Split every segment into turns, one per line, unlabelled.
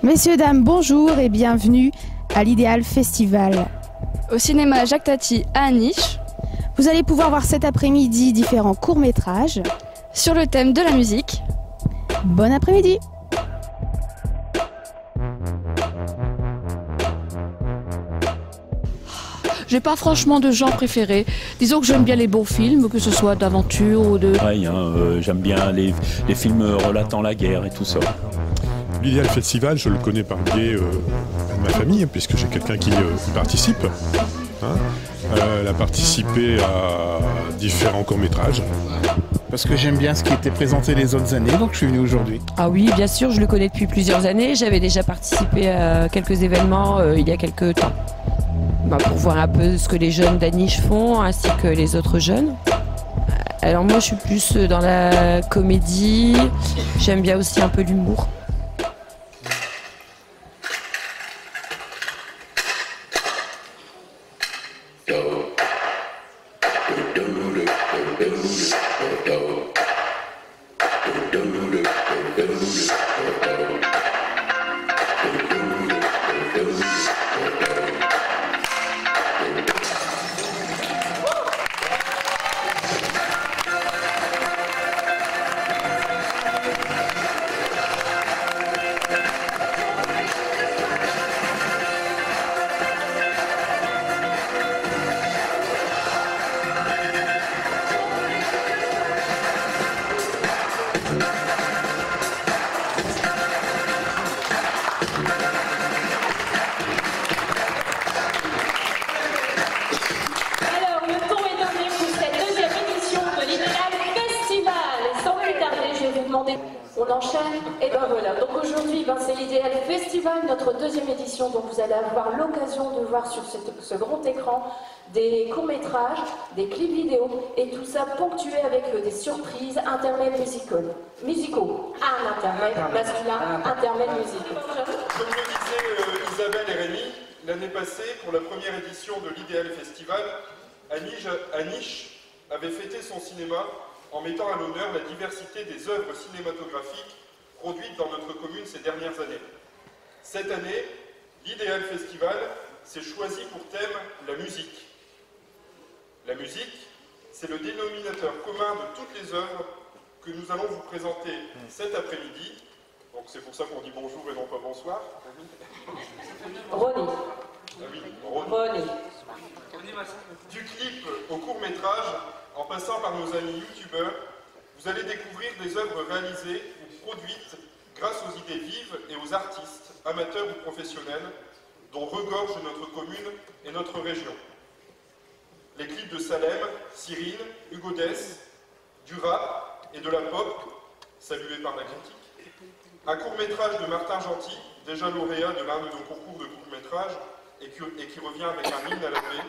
Messieurs, dames, bonjour et bienvenue à l'Idéal Festival.
Au cinéma Jacques Tati à Aniche.
Vous allez pouvoir voir cet après-midi différents courts-métrages
sur le thème de la musique.
Bon après-midi.
J'ai pas franchement de genre préféré. Disons que j'aime bien les bons films, que ce soit d'aventure ou de...
Ouais, j'aime bien les films relatant la guerre et tout ça.
L'Idéal Festival, je le connais par le biais de ma famille, puisque j'ai quelqu'un qui y participe. Elle a participé à différents courts-métrages.
Parce que j'aime bien ce qui était présenté les autres années, donc je suis venu aujourd'hui.
Ah oui, bien sûr, je le connais depuis plusieurs années. J'avais déjà participé à quelques événements il y a quelques temps. Pour voir un peu ce que les jeunes d'Aniche font, ainsi que les autres jeunes. Alors moi, je suis plus dans la comédie. J'aime bien aussi un peu l'humour.
On enchaîne, et ben voilà. Donc aujourd'hui, c'est l'Idéal Festival, notre deuxième édition. Donc vous allez avoir l'occasion de voir sur ce grand écran des courts-métrages, des clips vidéo, et tout ça ponctué avec des surprises, intermèdes musicaux. Un intermède masculin, intermède musicaux.
Comme le disaient Isabelle et Rémi, l'année passée, pour la première édition de l'Idéal Festival, Aniche avait fêté son cinéma en mettant à l'honneur la diversité des œuvres cinématographiques produites dans notre commune ces dernières années. Cette année, l'Idéal Festival s'est choisi pour thème la musique. La musique, c'est le dénominateur commun de toutes les œuvres que nous allons vous présenter cet après-midi. Donc c'est pour ça qu'on dit bonjour et non pas bonsoir.
Ronnie.
Ah oui,
Ronnie.
Du clip au court-métrage, en passant par nos amis youtubeurs, vous allez découvrir des œuvres réalisées ou produites grâce aux idées vives et aux artistes, amateurs ou professionnels, dont regorge notre commune et notre région. Les clips de Salem, Cyrine, Hugo Dess, du rap et de la pop, salués par la critique. Un court-métrage de Martin Gentil, déjà lauréat de l'un de nos concours de court-métrage et qui revient avec un hymne à la paix.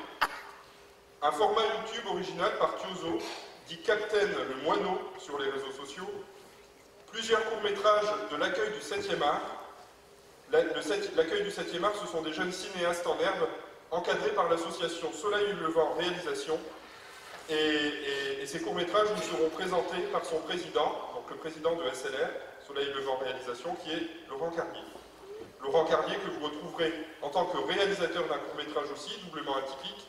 Un format YouTube original par Tiozo, dit Captain le Moineau sur les réseaux sociaux. Plusieurs courts-métrages de l'accueil du 7e art. L'accueil du 7e art, ce sont des jeunes cinéastes en herbe, encadrés par l'association Soleil Levant Réalisation. Et ces courts-métrages nous seront présentés par son président, donc le président de SLR, Soleil Levant Réalisation, qui est Laurent Carlier. Laurent Carlier que vous retrouverez en tant que réalisateur d'un court-métrage aussi, doublement atypique.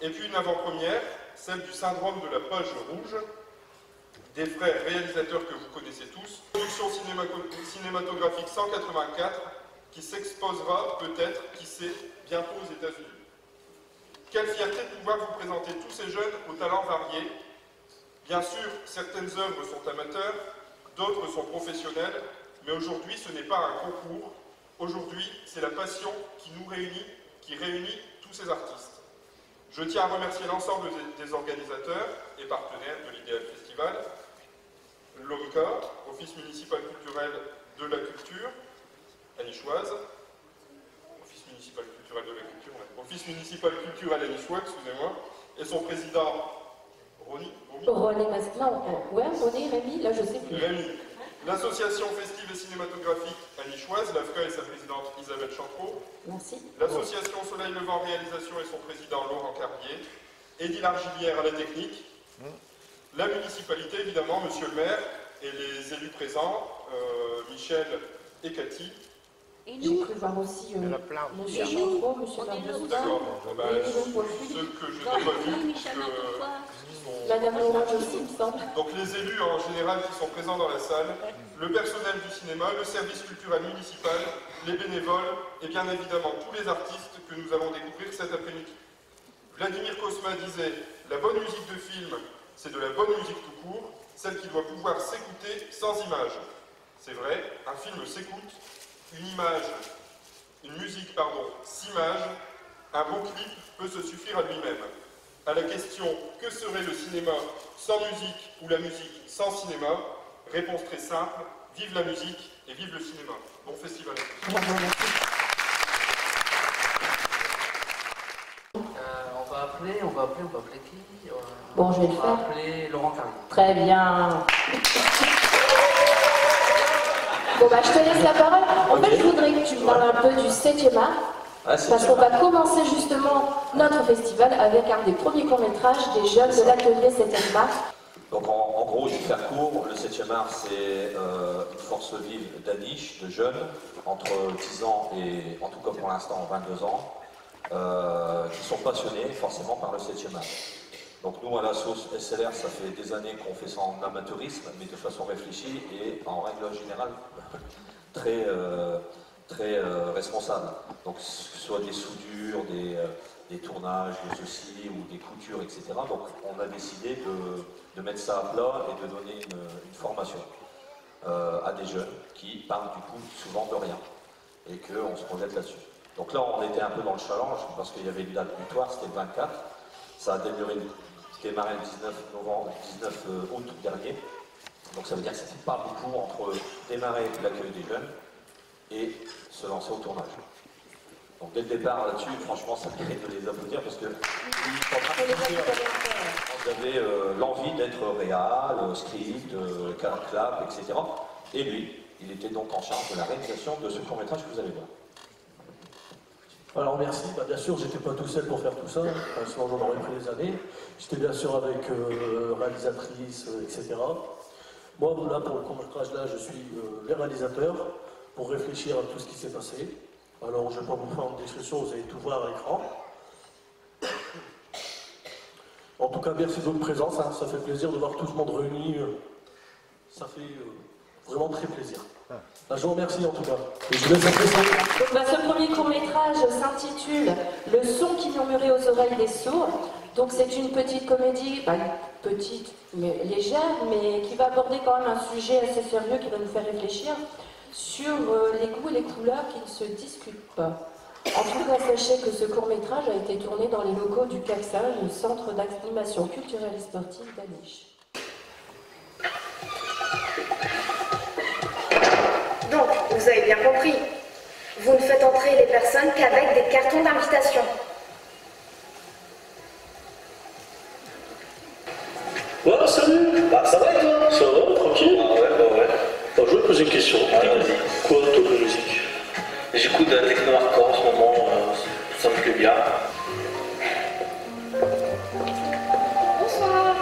Et puis une avant-première, celle du syndrome de la page rouge, des frères réalisateurs que vous connaissez tous. Production cinématographique 184, qui s'exposera peut-être, qui sait, bientôt aux États-Unis. Quelle fierté de pouvoir vous présenter tous ces jeunes aux talents variés. Bien sûr, certaines œuvres sont amateurs, d'autres sont professionnelles, mais aujourd'hui ce n'est pas un concours. Aujourd'hui, c'est la passion qui nous réunit, qui réunit tous ces artistes. Je tiens à remercier l'ensemble des organisateurs et partenaires de l'Idéal Festival, l'OMCA, Office municipal culturel de la culture, anichoise, Office municipal culturel de la culture, Office municipal culturel anichois, excusez-moi, et son président, Ronnie Rémi, là je sais plus. Rémi. L'association festive et cinématographique anichoise, l'AFCA et sa présidente Isabelle Champeau.
Merci.
L'association Soleil Levant Réalisation et son président Laurent Carlier. Eddy Largilière à la technique. La municipalité, évidemment, monsieur le maire et les élus présents, Michel et Cathy.
J'ai cru voir aussi Monsieur Chantreau, Monsieur Barbestin,
D'accord.
Paul
Ceux
Philippe,
que je n'ai pas vus,
Madame Orange aussi, il me semble.
donc les élus en général qui sont présents dans la salle, le personnel du cinéma, le service culturel municipal, les bénévoles et bien évidemment tous les artistes que nous allons découvrir cet après-midi. Vladimir Cosma disait « La bonne musique de film, c'est de la bonne musique tout court, celle qui doit pouvoir s'écouter sans image. » C'est vrai, un film s'écoute, une musique, s'image, un beau clip peut se suffire à lui-même. À la question « Que serait le cinéma sans musique ou la musique sans cinéma ?» Réponse très simple, vive la musique et vive le cinéma. Bon festival.
On va appeler qui
Bon, je vais le
On
faire.
va appeler Laurent Carlier.
Très bien. Bon, bah, je te laisse la parole. En fait, je voudrais que tu me parles un peu du 7e art. Parce qu'on va commencer justement notre festival avec un des premiers courts-métrages des jeunes de l'atelier 7e art.
Donc en gros, je vais faire court, le 7e art c'est une force vive d'aniche, de jeunes, entre 10 ans et en tout cas pour l'instant 22 ans, qui sont passionnés forcément par le 7e art. Donc nous à la sauce SLR, ça fait des années qu'on fait ça en amateurisme, mais de façon réfléchie et en règle générale très responsable. Donc que ce soit des soudures, des tournages, de ceci ou des coutures, etc. Donc on a décidé de mettre ça à plat et de donner une formation à des jeunes qui parlent du coup souvent de rien et qu'on se projette là-dessus. Donc là on était un peu dans le challenge parce qu'il y avait une date butoir, c'était le 24. Ça a démarré le 19 août dernier. Donc ça veut dire que c'était pas beaucoup entre démarrer l'accueil des jeunes et se lancer au tournage. Donc dès le départ là-dessus, franchement, ça mérite de les applaudir parce que vous avez l'envie d'être réal, script, clap, etc. Et lui, il était donc en charge de la réalisation de ce court-métrage que vous allez voir.
Alors merci, bien sûr j'étais pas tout seul pour faire tout ça, sinon j'en aurais pris des années. J'étais bien sûr avec réalisatrice, etc. Moi là pour le court-métrage là je suis le réalisateur pour réfléchir à tout ce qui s'est passé. Alors je ne vais pas vous faire une description, vous allez tout voir à l'écran. En tout cas merci de votre présence, hein. Ça fait plaisir de voir tout le monde réuni, ça fait vraiment très plaisir. Je vous remercie en tout cas. Et je vous laisse apprécier.
Donc, ce premier court-métrage s'intitule « Le son qui murmurait aux oreilles des sourds ». Donc c'est une petite comédie, petite, mais légère, mais qui va aborder quand même un sujet assez sérieux qui va nous faire réfléchir sur les goûts et les couleurs qui ne se discutent pas. En tout cas, sachez que ce court-métrage a été tourné dans les locaux du CACSA, le Centre d'animation culturelle et sportive d'Aniche.
Donc, vous avez bien compris, vous ne faites entrer les personnes qu'avec des cartons d'invitation.
Ouais, salut. Ça va et toi? Ça va, tranquille? Ouais. Attends, je vais te poser une question.
Vas-y.
Quoi, toi, de musique?
J'écoute de la techno hardcore en ce moment, ça me plaît bien.
Bonsoir.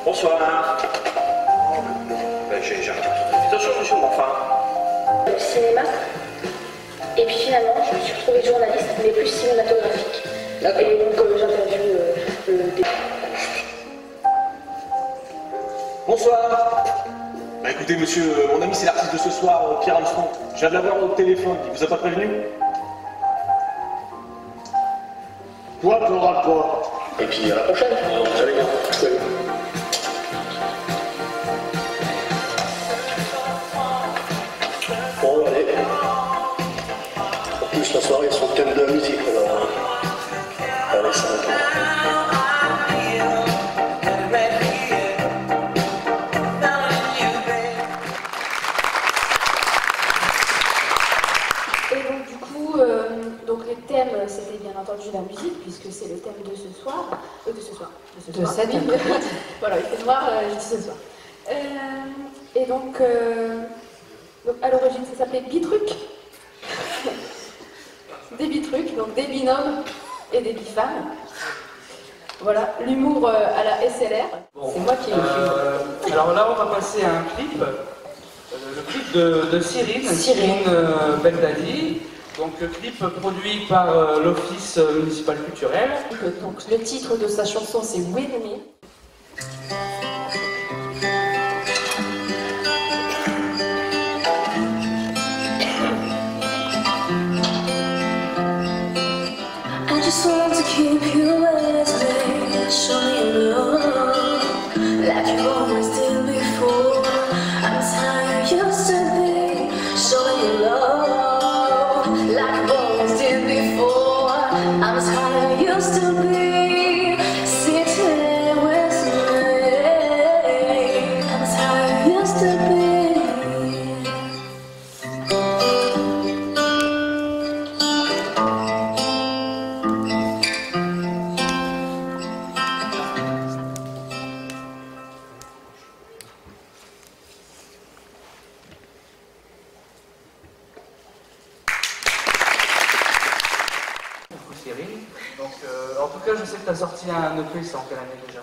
Bonsoir. J'ai un carton d'invitation, monsieur, mais enfin.
Le cinéma. Et puis finalement, je me suis retrouvée journaliste, mais plus cinématographique. Et donc j'interviewe le...
Bonsoir. Écoutez, monsieur, mon ami, c'est l'artiste de ce soir, Pierre Armstrong. Je viens de l'avoir au téléphone, il vous a pas prévenu?
Toi, tu auras quoi?
Et puis à la prochaine. Salut. Salut.
Bon, allez. En plus, la soirée est sur le thème de la musique, alors... Allez, ça va.
C'était bien entendu la musique, puisque c'est le thème de ce soir,
De cette
voilà, il fait noir, je dis ce soir. Et donc à l'origine, ça s'appelait Bitruc. Des bitrucs, donc des binômes et des bifammes. Voilà, l'humour à la SLR.
Bon.
C'est moi qui ai écrit.
Alors là, on va passer à un clip. Le clip de Cyrine Beldadi. Donc le clip produit par l'Office municipal culturel.
Donc le titre de sa chanson c'est With Me.
I just want to keep you with me, show me love, like you always did before. I'm tired, used to be, show me love, like you always did before. I'm tired, used to be, sitting with me. I'm tired, used to be.
Cyrine. Donc, en tout cas, je sais que tu as sorti un EP, c'est en quelle année déjà?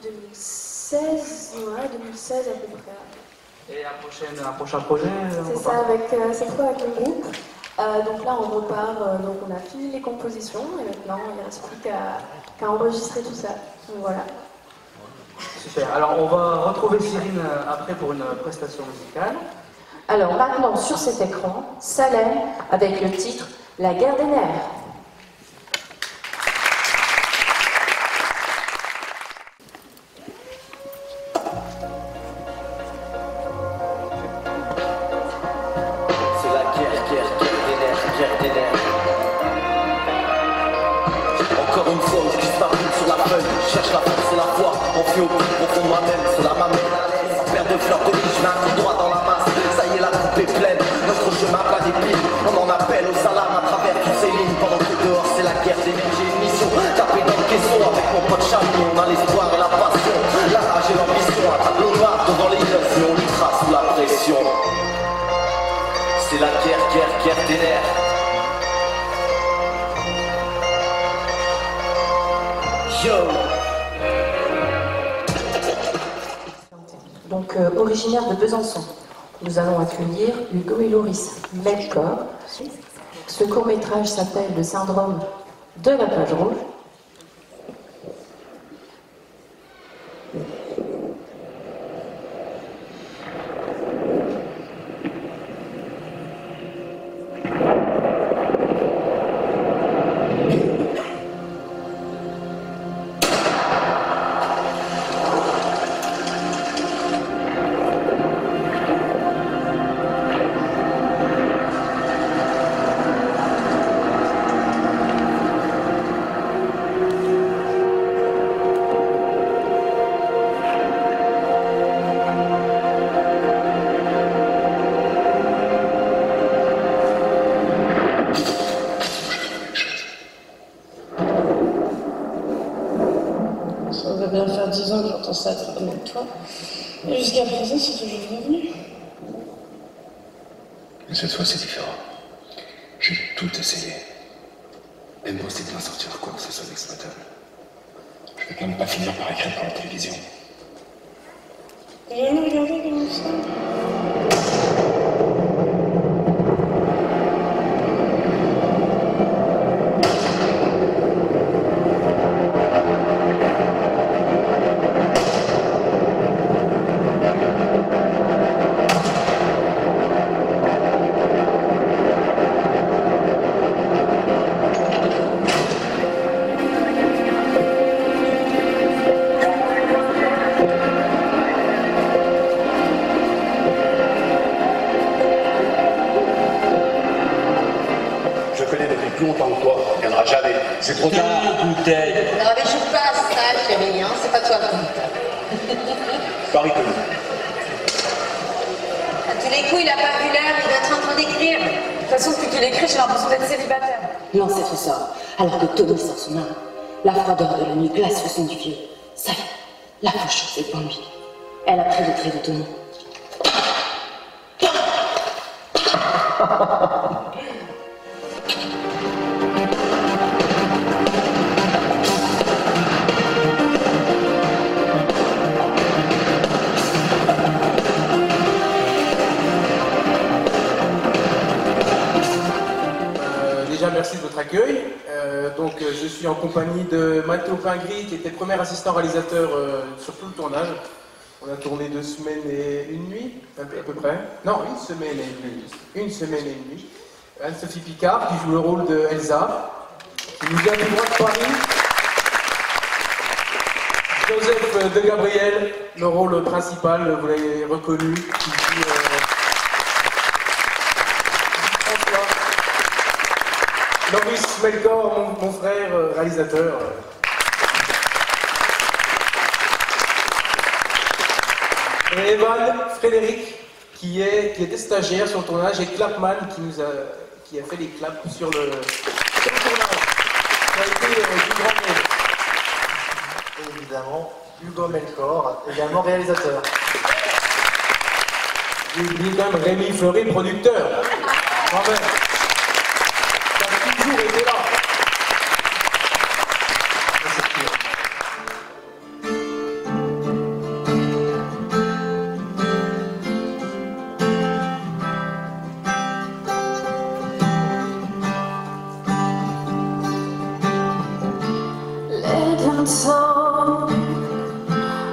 2016, ouais, 2016 à peu près.
Et un prochain projet
C'est ça, cette fois avec le groupe. Donc là, on repart, donc on a fini les compositions et maintenant il ne reste plus qu'à enregistrer tout ça. Donc voilà.
Super. Alors, on va retrouver Cyrine après pour une prestation musicale.
Alors maintenant sur cet écran, Salem avec le titre La guerre des nerfs.
Encore une fois, je glisse ma plume sur la feuille. Je cherche la force et la foi, enfui au plus profond de moi-même. Cela m'amène à l'aise, paire de fleurs de lis, je mets un coup droit dans la masse. Ça y est, la coupe est pleine, notre chemin plat des piles. On en appelle aux alarmes à travers toutes ces lignes. Pendant que dehors c'est la guerre des nerfs, j'ai une mission. Taper dans le caisson avec mon pote Charlie. On a l'espoir et la passion, la rage et l'ambition. Un tableau noir devant les yeux, mais on luttera sous la pression. C'est la guerre des nerfs.
Donc originaire de Besançon. Nous allons accueillir Hugo et Loris Melkor. Ce court-métrage s'appelle Le syndrome de la page rouge.
Ça va bien faire 10 ans que j'entends ça à travers de toi. Et jusqu'à présent, c'est toujours revenu.
Mais cette fois, c'est différent. J'ai tout essayé. Même pour essayer de m'en sortir quoi que ce soit d'exploitable. Je vais quand même pas finir par écrire pour la télévision.
T'as jamais regardé comme ça?
Plus longtemps que toi, il viendra jamais. C'est trop tard.
Bouteille.
Non mais joue pas à ça, chérie, hein, c'est pas toi.
Paris connu.
À tous les coups, il a pas vu l'heure, il doit être en train d'écrire. De toute façon, depuis qu'il écrit, j'ai l'impression d'être célibataire.
L'ancêtre sort, alors que Tommy sort son arme. La froideur de la nuit glace le sang du vieux. Ça y est, la faucheuse est devant lui. Elle a pris le trait de Tommy.
je suis en compagnie de Matteo Pingri, qui était premier assistant réalisateur sur tout le tournage. On a tourné 2 semaines et 1 nuit, à peu près. Non, 1 semaine et 1 nuit. 1 semaine et 1 nuit. Anne-Sophie Picard, qui joue le rôle de Elsa, qui nous vient du droit de Paris. Joseph de Gabriel, le rôle principal, vous l'avez reconnu, qui joue François. Loris Melkor, mon frère réalisateur. Et Evan Frédéric, qui était stagiaire sur le tournage, et Clapman, qui a fait les claps sur le tournage. Ça a été du grand monde.
Et évidemment, Hugo Melkor, également réalisateur.
J'oublie quand même Rémi Fleury, producteur. Quand même. Ça a toujours été là.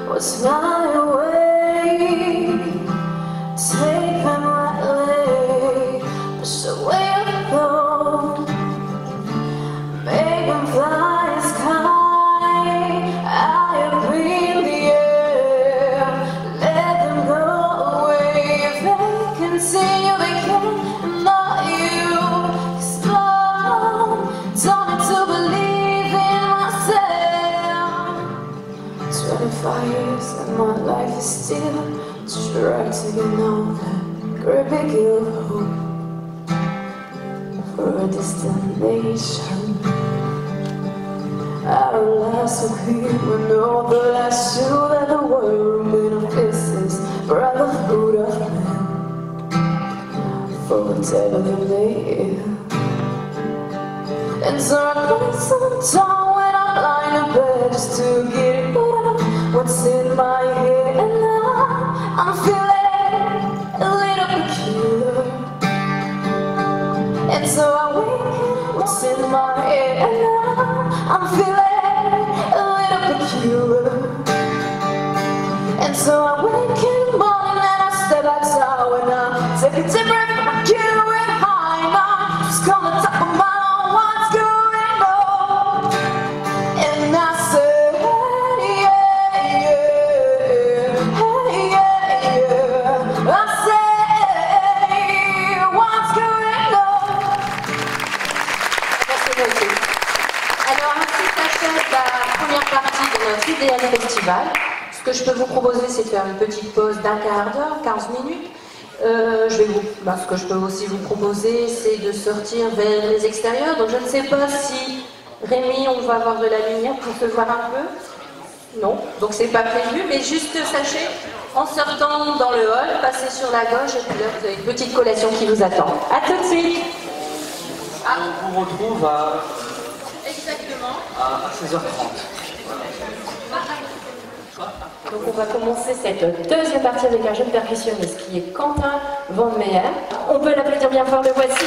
What's my way? Take them lightly, push away the cold, make them fly sky. I breathe the air, let them go away. If they can see you, they can not you. 'Cause love taught me to believe in myself. 25 years and my life is still trying to get over. Great big hill of hope for a destination. I don't last so clear when all the last shoe that the world made of pieces. Brotherhood of man for a television day. And so I play some time when I'm lying in bed just to get rid of what's in my head. And now I'm feeling a little peculiar. And so I wake up what's in my head. And now I'm feeling a little peculiar. And so I wake in the morning and I step outside and I take a deep breath and I get away high. And I just come on top of my what's going on. And I say, hey, yeah, yeah, hey, yeah, yeah. I say, what's going on.
Merci beaucoup. Alors ainsi s'achève la première partie de notre IDL Festival. Ce que je peux vous proposer, c'est de faire une petite pause d'1 quart d'heure, 15 minutes. Ce que je peux aussi vous proposer, c'est de sortir vers les extérieurs. Donc je ne sais pas si, Rémi, on va avoir de la lumière pour se voir un peu. Non, donc c'est pas prévu, mais juste sachez, en sortant dans le hall, passez sur la gauche et puis là vous avez une petite collation qui vous attend. A tout de suite.
On vous retrouve
Exactement.
à 16h30.
Donc on va commencer cette deuxième partie avec un jeune percussionniste qui est Quentin Van Meyer. On peut l'applaudir bien fort, le voici.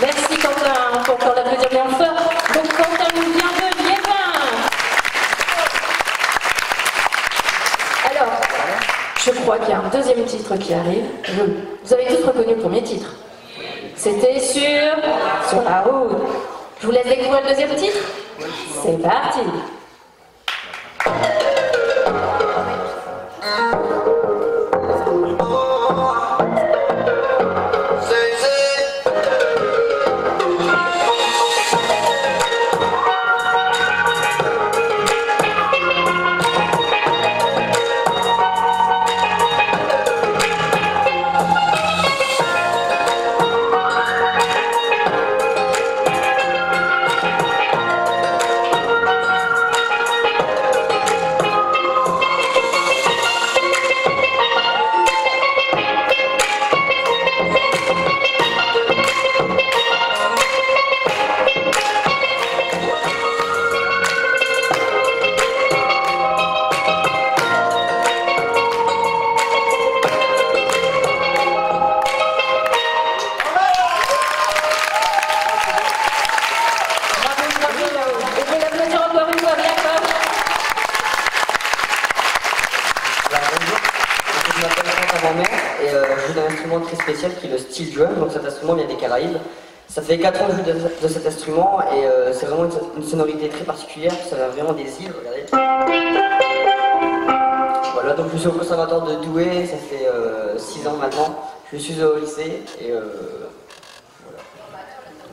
Merci Quentin, on peut encore l'applaudir bien fort. Donc Quentin nous vient de Liévin. Alors, je crois qu'il y a un deuxième titre qui arrive. Vous avez tous reconnu le premier titre. C'était sur la route. Je vous laisse découvrir le deuxième titre. C'est parti.
instrument très spécial qui est le steel drum, donc cet instrument vient des Caraïbes. Ça fait 4 ans que je joue de cet instrument et c'est vraiment une sonorité très particulière, ça vient vraiment des îles, regardez. Voilà, donc je suis au conservatoire de Douai, ça fait 6 ans maintenant, je suis au lycée et